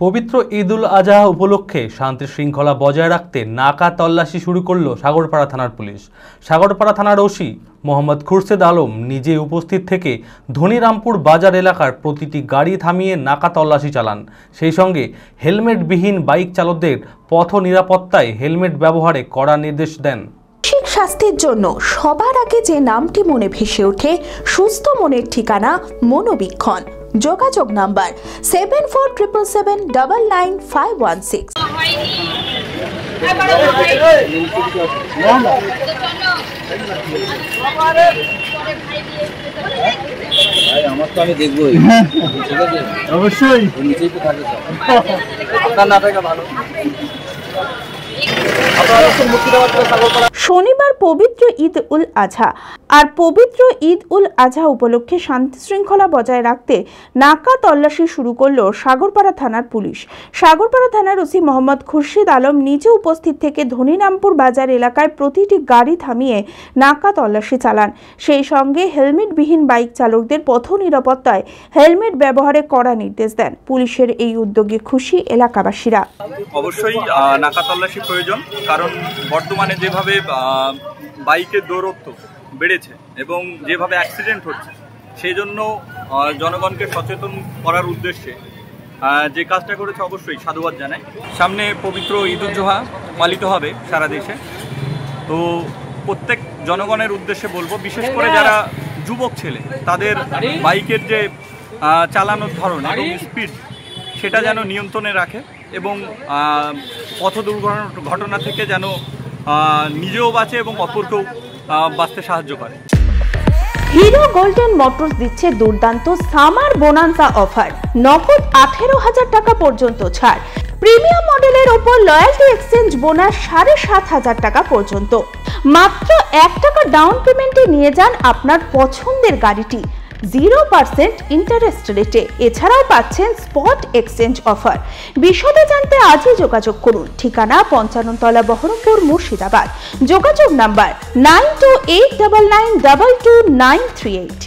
পবিত্র ঈদ উল আজহা উপলক্ষে শান্তি শৃঙ্খলা বজায় রাখতে নাকা তল্লাশি শুরু করল সাগরপাড়া থানার পুলিশ। সাগরপাড়া থানার ওসি মোহাম্মদ খুরশেদ আলম নিজে উপস্থিত থেকে ধনিরামপুর বাজার এলাকার প্রতিটি গাড়ি থামিয়ে নাকা তল্লাশি চালান। সেই সঙ্গে হেলমেটবিহীন বাইক চালকদের পথ নিরাপত্তায় হেলমেট ব্যবহারে কড়া নির্দেশ দেন। স্বাস্থ্যের জন্য সবার আগে যে নামটি মনে ভেসে ওঠে, সুস্থ মনের ঠিকানা মনোবীক্ষণ। যোগাযোগ নাম্বার 7477799516। আমার তো আমি দেখবই, অবশ্যই নিচেই তো থাকে আপনার না থাকা ভালো। শনিবার পবিত্র ঈদ উল আজহা আর পবিত্র ঈদ উল আজহা উপলক্ষে শান্তি শৃঙ্খলা বজায় রাখতে নাকা তল্লাশি শুরু করল সাগরপাড়া থানার পুলিশ। সাগরপাড়া থানার ওসি মোহাম্মদ খুরশেদ আলম নিজে উপস্থিত থেকে ধনিরামপুর বাজার এলাকায় প্রতিটি গাড়ি থামিয়ে নাকা তল্লাশি চালান। সেই সঙ্গে হেলমেটবিহীন বাইক চালকদের পথ নিরাপত্তায় হেলমেট ব্যবহারে কড়া নির্দেশ দেন। পুলিশের এই উদ্যোগে খুশি এলাকাবাসীরা। অবশ্যই নাকা তল্লাশি প্রয়োজন, কারণ বর্তমানে যেভাবে বাইকের দৌরত্ব বেড়েছে এবং যেভাবে অ্যাক্সিডেন্ট হচ্ছে, সেই জন্য জনগণকে সচেতন করার উদ্দেশ্যে যে কাজটা করেছে অবশ্যই সাধুবাদ জানাই। সামনে পবিত্র ঈদ উল আজহা পালিত হবে সারা দেশে, তো প্রত্যেক জনগণের উদ্দেশ্যে বলবো, বিশেষ করে যারা যুবক ছেলে, তাদের বাইকের যে চালানোর ধরন এবং স্পিড সেটা যেন নিয়ন্ত্রণে রাখে এবং পথ দুর্ঘটনা থেকে যেন নিজেও বাঁচে এবং অপরকেও বাঁচতে সাহায্য করে। হিরো গোল্ডেন মোটরস দিচ্ছে দুর্দান্ত সামার বোনান্সা অফার। নগদ 18,000 টাকা পর্যন্ত ছাড়। প্রিমিয়াম মডেলের ওপর লয়্যালটি এক্সচেঞ্জ বোনাস 7,500 টাকা পর্যন্ত। মাত্র 1 টাকা ডাউন পেমেন্টে নিয়ে যান আপনার পছন্দের গাড়িটি 0% ইন্টারেস্ট রেটে। এছাড়াও পাচ্ছেন স্পট এক্সচেঞ্জ অফার। বিশদে জানতে আজই যোগাযোগ করুন। ঠিকানা 55 তলা বহরমপুর, মুর্শিদাবাদ। যোগাযোগ নাম্বার 9289922938।